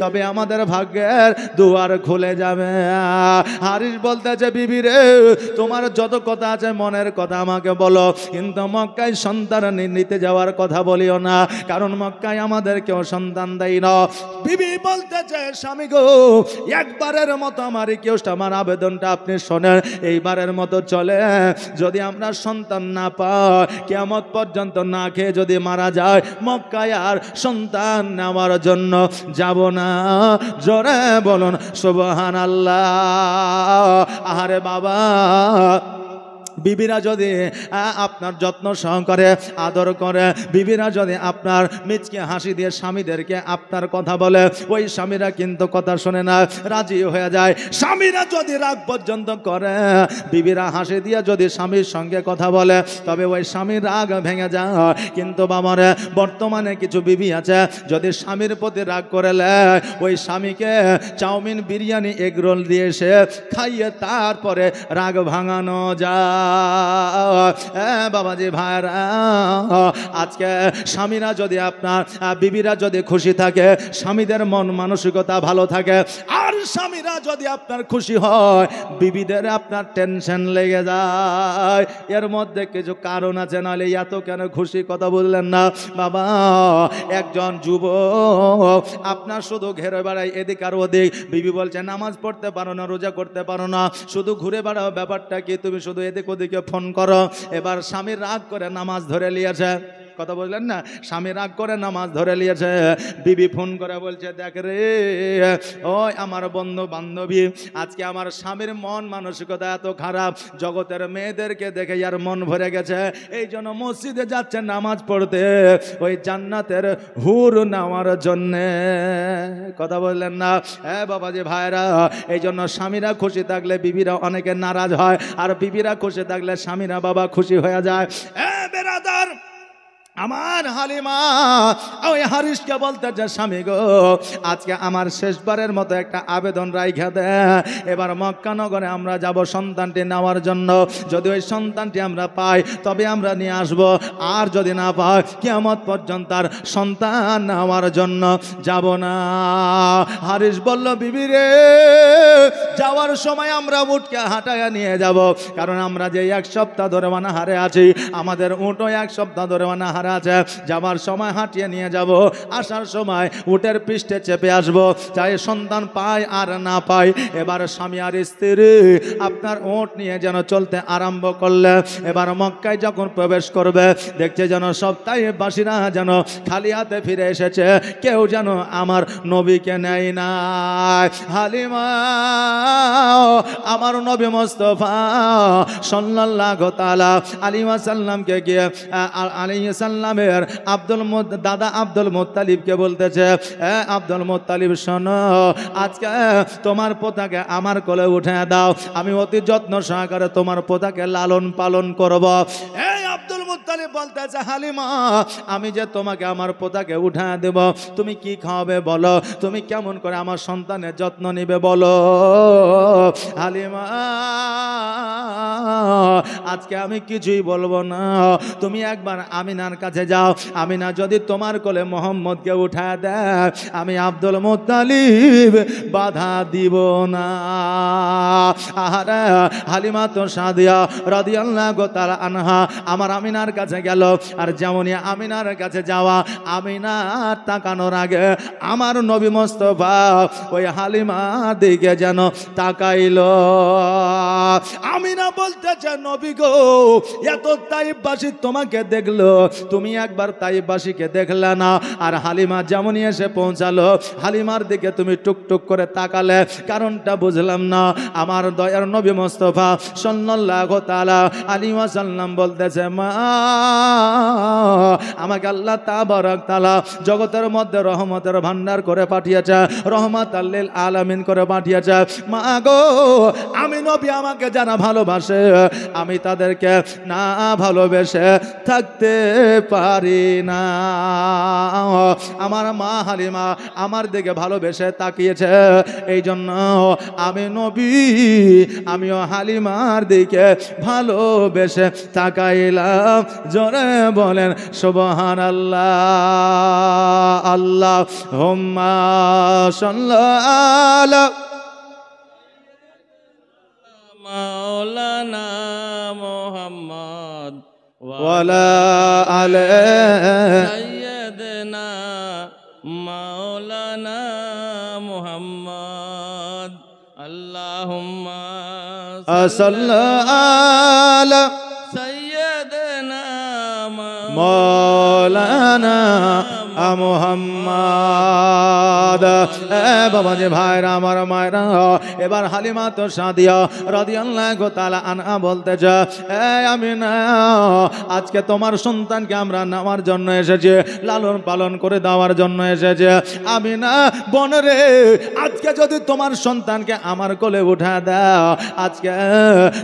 তবে আমাদের ভাগ্যের দুয়ার খুলে যাবে। হারিস বলতেছে, বিবি রে, তোমার যত কথা আছে মনের কথা আমাকে বলো, কিন্তু মক্কায় সন্তান নিতে যাওয়ার কথা বলিও না, কারণ মক্কায় আমাদের কেউ সন্তান দেয় না। বিবি বলতেছে, স্বামী গো, একবারের মতো আমার রিকোয়েস্ট, আমার আবেদনটা আপনি শোনেন, এইবারের মতো চলে, যদি আমরা সন্তান না পাই, কিয়ামত পর্যন্ত না খেয়ে যদি মারা যায়, মক্কায় আর সন্তান নেওয়ার জন্য যাব না। জোরে বলুন সুবহানাল্লাহ। আহারে বাবা, বিবিরা যদি আপনার যত্ন সহকারে আদর করে, বিবিরা যদি আপনার মিচকে হাসি দিয়ে স্বামীদেরকে আপনার কথা বলে, ওই স্বামীরা কিন্তু কথা শোনে না, রাজি হয়ে যায়। স্বামীরা যদি রাগ পর্যন্ত করে, বিবিরা হাসি দিয়ে যদি স্বামীর সঙ্গে কথা বলে, তবে ওই স্বামীর রাগ ভেঙে যায়। কিন্তু বাবারে, বর্তমানে কিছু বিবি আছে, যদি স্বামীর প্রতি রাগ করে লেয়, ওই স্বামীকে চাউমিন, বিরিয়ানি, এগরোল দিয়ে সে খাইয়ে তারপরে রাগ ভাঙানো যায়। বাবাজি ভাইরা, আজকে স্বামীরা যদি আপনার, বিবিরা যদি খুশি থাকে, স্বামীদের মন মানসিকতা ভালো থাকে, আর স্বামীরা যদি আপনার খুশি হয়, বিবিদের আপনার টেনশন লেগে যায়। এর মধ্যে কিছু কারণ আছে, নাহলে এত কেন খুশি, কথা বললেন না বাবা। একজন যুবক আপনার শুধু ঘেরে বেড়ায় এদিক আর ওদিক, বিবি বলছে নামাজ পড়তে পারো না, রোজা করতে পারো না, শুধু ঘুরে বেড়াও, ব্যাপারটা কি, তুমি শুধু এদিক ওদিকে ফোন করো। এবার স্বামীর রাগ করে নামাজ ধরে নিয়েছে, কথা বললেন না, স্বামী রাগ করে নামাজ ধরে নিয়েছে, বিবি ফোন করে বলছে, দেখ রে, ওই আমার বন্ধু বান্ধবী, আজকে আমার স্বামীর মন মানসিকতা এত খারাপ, জগতের মেয়েদেরকে দেখে আর মন ভরে গেছে, এই জন্য মসজিদে যাচ্ছে নামাজ পড়তে, ওই জান্নাতের হুর নেওয়ার জন্যে। কথা বললেন না বাবাজি ভাইরা। এই জন্য স্বামীরা খুশি থাকলে বিবিরা অনেকে নারাজ হয়, আর বিবিরা খুশি থাকলে স্বামীরা বাবা খুশি হয়ে যায়। বেরাদার, আমার হালিমা ওই হারিসকে বলতে যে স্বামী গো, আজকে আমার শেষবারের মতো একটা আবেদন রাইখা দে, এবার মক্কা নগরে আমরা যাব সন্তানটি নেওয়ার জন্য। যদি ওই সন্তানটি আমরা পাই তবে আমরা নিয়ে আসব, আর যদি না পাই কিয়ামত পর্যন্ত তার সন্তান নেওয়ার জন্য যাব না। হারিস বলল বিবি রে, যাওয়ার সময় আমরা উটকে হাঁটায়া নিয়ে যাব, কারণ আমরা যে এক সপ্তাহ ধরে অনাহারে আছি, আমাদের উটও এক সপ্তাহ ধরে অনাহারে আছে। যাবার সময় হাঁটিয়ে নিয়ে যাব, আসার সময় উটের পৃষ্ঠে চেপে আসব, চাই সন্তান পাই আর না পাই। এবার স্বামী আর স্ত্রী আপনার উট নিয়ে যেন চলতে আরম্ভ করলে, এবার মক্কায় যখন প্রবেশ করবে দেখছে যেন সব তাইফবাসীরা যেন খালি হাতে ফিরে এসেছে, কেউ যেন আমার নবীকে নেয় না। হালিমা আমার নবী মুস্তাফা সাল্লাল্লাহু তাআলা আলাইহি ওয়াসাল্লামকে গিয়ে আলাইহিস সালামের দাদা আব্দুল মুত্তালিবকে বলতেছে, আব্দুল মুত্তালিব শোনো, আজকে তোমার পোতাকে আমার কোলে উঠে দাও, আমি অতি যত্ন সহকারে তোমার পোতাকে লালন পালন করব। আব্দুল মুত্তালিব বলতেছে, হালিমা আমি যে তোমাকে আমার পোতাকে উঠা দেব, তুমি কি খাওয়াবে বলো, তুমি কেমন করে আমার সন্তানের যত্ন নিবে বলো। হালিমা আজকে আমি কিছুই বলবো না, তুমি একবার আমিনার কাছে যাও, আমিনা যদি তোমার কোলে মোহাম্মদকে উঠা দেয়, আমি আব্দুল মুত্তালিব বাধা দিব না। আহারে হালিমা তো সাদিয়া রাদিয়াল্লাহু তাআলা আনহা আমার আমিনার কাছে গেল, আর যেমনই আমিনার কাছে যাওয়া, আমিনার তাকানোর আগে আমার নবী মুস্তাফা ওই হালিমার দিকে যেন তাকাইল। আমিনা বলতেছে, নবী গো, এত তাইফবাসী তোমাকে দেখলো, তুমি একবার তাইফবাসীকে দেখলে না। আর হালিমা যেমনই এসে পৌঁছালো, হালিমার দিকে তুমি টুকটুক করে তাকালে, কারণটা বুঝলাম না। আমার দয়ার নবী মুস্তাফা সাল্লাল্লাহু তাআলা আলাইহি ওয়াসাল্লাম বলতেছে, মা আমাকে আল্লাহ তাবারক তাআলা জগতের মধ্যে রহমতের ভান্ডার করে পাঠিয়েছে, রহমাতাল লিল আলামিন করে পাঠিয়েছে। মা গো, আমি নবী আমাকে যারা ভালোবাসে, আমি তাদেরকে না ভালোবেসে থাকতে পারি না। আমার মা হালিমা আমার দিকে ভালোবেসে তাকিয়েছে, এই জন্য আমি নবী আমিও হালিমার দিকে ভালোবেসে তাকাইলাম। জোরে বলেন সুবহানাল্লাহ। আল্লাহুম্মা সাল্লি মাওলানা মুহাম্মদ ওয়ালা আলে সাইয়্যিদিনা মাওলানা মুহাম্মদ। আল্লাহুম্মা সাল্লি আলা সাইয়্যিদিনা মাওলানা মুহাম্মদ। বাবাজি ভাইরা আমার মায়েরা, এবার হালিমা তো সাদিয়া রাদিয়াল্লাহু তাআলা আনহা বলতেছে, আমিনা আজকে তোমার সন্তানকে আমরা নেওয়ার জন্য এসেছি, লালন পালন করে দেওয়ার জন্য এসেছে। আমিনা বোন রে, আজকে যদি তোমার সন্তানকে আমার কোলে উঠা দাও, আজকে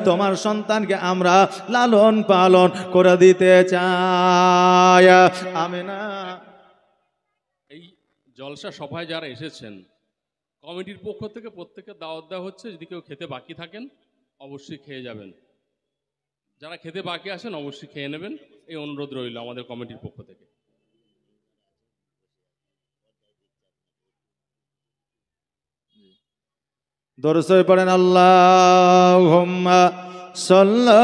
তোমার সন্তানকে আমরা লালন পালন করে দিতে চাই। আমিনা এই জলসা সভায় যারা এসেছেন, কমিটির পক্ষ থেকে প্রত্যেককে দাওয়াত দেওয়া হচ্ছে, যদি কেউ খেতে বাকি থাকেন অবশ্যই খেয়ে যাবেন, যারা খেতে বাকি আছেন অবশ্যই খেয়ে নেবেন, এই অনুরোধ রইল আমাদের কমিটির পক্ষ থেকে। দরুদ পড়েন, আল্লাহুম্মা সাল্লি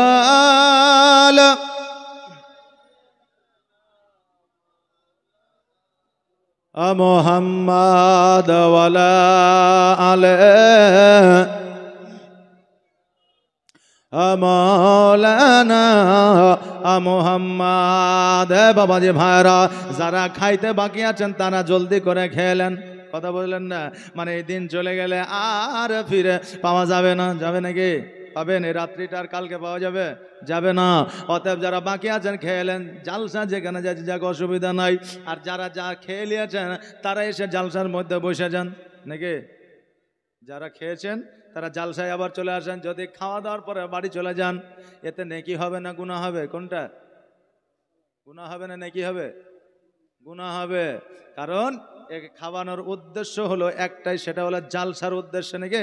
আলা মুহাম্মাদ ওয়ালা আলে মাওলানা মুহাম্মদ। বাবাজি ভাইরা, যারা খাইতে বাকি আছেন তারা জলদি করে খেলেন। কথা বললেন না, মানে এই দিন চলে গেলে আর ফিরে পাওয়া যাবে না। যাবে নাকি? পাবেন? এই রাত্রিটা আর কালকে পাওয়া যাবে? যাবে না। অতএব যারা বাকি আছেন খেলেন, জালসা যেখানে যাচ্ছে যাক, অসুবিধা নাই। আর যারা যা খেয়ে নিয়েছেন তারা এসে জালসার মধ্যে বসে যান নাকি? যারা খেয়েছেন তারা জালসায় আবার চলে আসেন। যদি খাওয়া দাওয়ার পরে বাড়ি চলে যান, এতে নেকি হবে না গুনাহ হবে? কোনটা? গুনাহ হবে না নাকি হবে? গুনাহ হবে। কারণ একে খাওয়ানোর উদ্দেশ্য হলো একটাই, সেটা হলো জালসার উদ্দেশ্যে নাকি,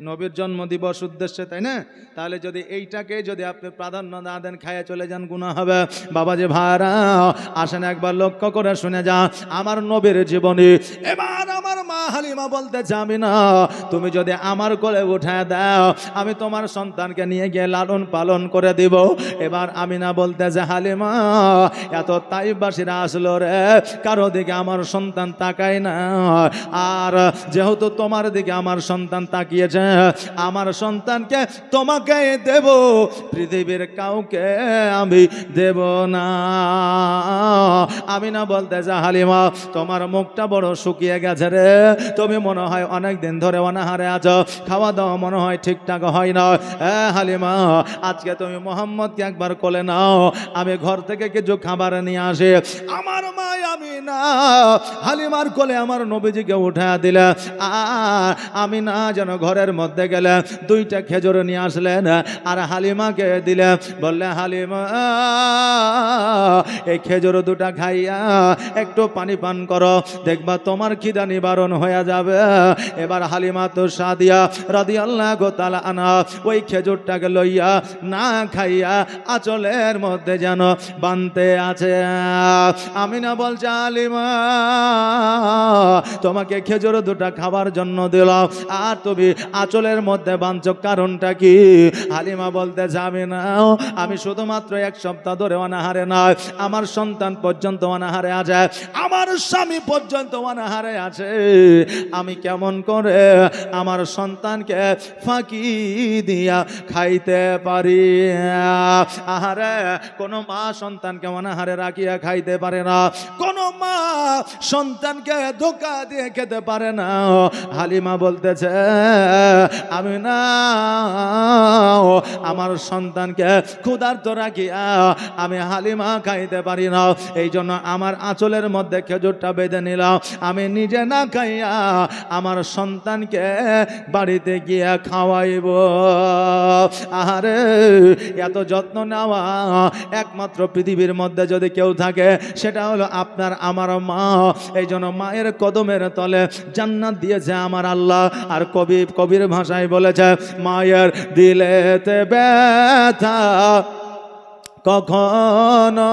নবীর জন্মদিবস উদ্দেশ্যে, তাই না? তাহলে যদি এইটাকে যদি আপনি প্রাধান্য না দেন, খাইয়ে চলে যান, গুনাহ হবে। বাবাজি ভাইরা আসেন একবার লক্ষ্য করে শুনে যা আমার নবীর জীবনী। এবার আমার মা হালিমা বলতে যাবি না, তুমি যদি আমার কোলে উঠায় দাও আমি তোমার সন্তানকে নিয়ে গিয়ে লালন পালন করে দিব। এবার আমিনা বলতে যে হালিমা, এত তাইবাসীরা আসলো রে, কারো দিকে আমার সন্তান তাকায় না, আর যেহেতু তোমার দিকে আমার সন্তান তাকিয়েছে, আমার সন্তানকে তোমাকে দেব, পৃথিবীর কাউকে আমি দেব না। আমিনা বলতে যা হালিমা, তোমার মুখটা বড় শুকিয়ে গেছে রে, তুমি মনে হয় অনেক দিন ধরে অনাহারে আছো, খাওয়া দাওয়া মনে হয় ঠিকঠাক হয় না। হালিমা, আজকে তুমি মোহাম্মদকে একবার কোলে নাও, আমি ঘর থেকে কিছু খাবার নিয়ে আসি। আমার মা আমিনা হালিমার কোলে আমার নবীজিকে উঠা দিলে, আর আমিনা যেন ঘরের মধ্যে গেলে দুইটা খেজুর নিয়ে আসলেন আর হালিমাকে দিলে, বললে হালিমা এই খেজুর দুটা খাইয়া একটু পানি পান করো, দেখবা তোমার খিদা নিবারণ হয়ে যাবে। এবার হালিমা তো সাদিয়া রাদিয়াল্লাহু তাআলা আনহা ওই খেজুরটাকে লইয়া না খাইয়া আঁচলের মধ্যে যেন বানতে আছে। আমিনা বলছে হালিমা, তোমাকে খেজুর দুটা খাবার জন্য দিলাম আর তুমি আঁচলের মধ্যে বাঁধছো, কারণটা কি? হালিমা বলতে যাবে না, আমি শুধুমাত্র এক সপ্তাহ ধরে অনাহারে নয়, আমার সন্তান পর্যন্ত অনাহারে আছে, আমার স্বামী পর্যন্ত অনাহারে আছে, আমি কেমন করে আমার সন্তানকে ফাঁকি দিয়া খাইতে পারি? আহারে, কোনো মা সন্তানকে অনাহারে রাখিয়া খাইতে পারে না, কোনো মা সন্তানকে ধোঁকা দিয়ে খেতে পারে না। হালিমা বলতেছে আমি না আমার সন্তানকে ক্ষুধার্ত রাখিয়া আমি হালিমা খাইতে পারি না, এই জন্য আমার আঁচলের মধ্যে খেজুরটা বেঁধে নিলাম, আমি নিজে না খাইয়া আমার সন্তানকে বাড়িতে গিয়ে খাওয়াইব। আহারে, এত যত্ন নেওয়া একমাত্র পৃথিবীর মধ্যে যদি কেউ থাকে সেটা হলো আপনার আমার মা। এই জন্য মায়ের কদমের তলে জান্নাত দিয়েছে আমার আল্লাহ। আর কবির ভাষায় বলেছে, মায়ের দিলেতে ব্যথা কখনো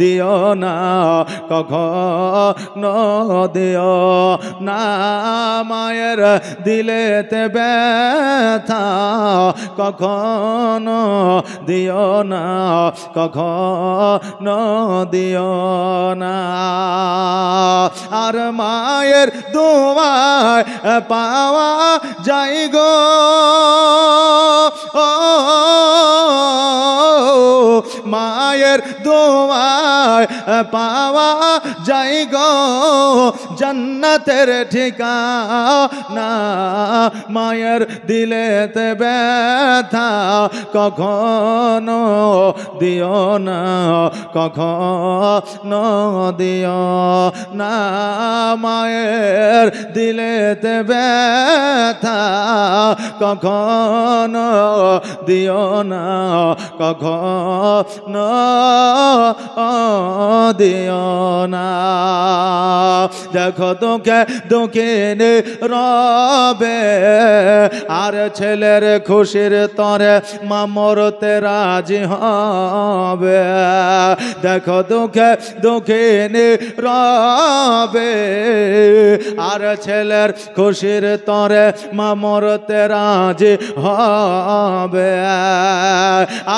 দিও না, কখনো দিও না, মায়ের দিলেতে ব্যথা কখনো দিও না, কখনো দিও না। আর মায়ের দোয়ায় পাওয়া যায় গো মায়ের দোয়ায় পাওয়া যায় গো জান্নাতের ঠিকানা, মায়ের দিলেতে ব্যথা কখনো দিও না, কখনো দিও না, মায়ের দিলেতে ব্যথা কখনো দিও না, কখনো দিও না। দেখো তোকে দোকানে রবে আর ছেলের খুশির তরে মা মরতে রাজি হবে। দেখো তোকে দোকানে রবে আর ছেলের খুশির তরে মা মরতে রাজি হবে।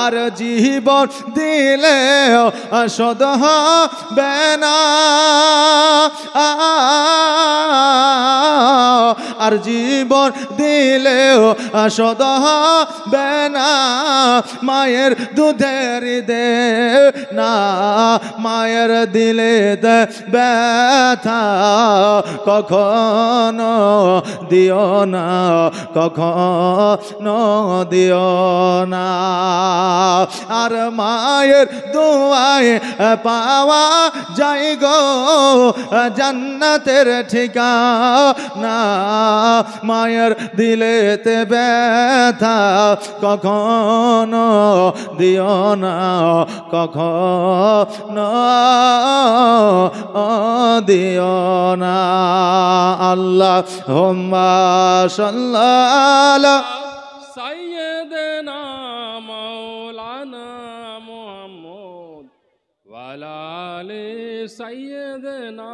আর জীবন দিলেও শোধ হবে না, আর জীবন দিলেও শোধ হবে না, মায়ের দুধের দে না, মায়ের দিলে দে ব্যথা কখনো দিও না, কখনো দিও না। আর মায়ের দোয়ায় পাওয়া যায় গো জান্নাতের ঠিকানা, মায়ের দিলে দিলেতে ব্যথা কখনো দিও না, কখনো দিও না। আল্লাহ হুম্মা সাল্লাল্লাহু সাইয়্যিদানা মাওলানা মুহাম্মদ ওয়া আলা আলি সাইয়্যিদানা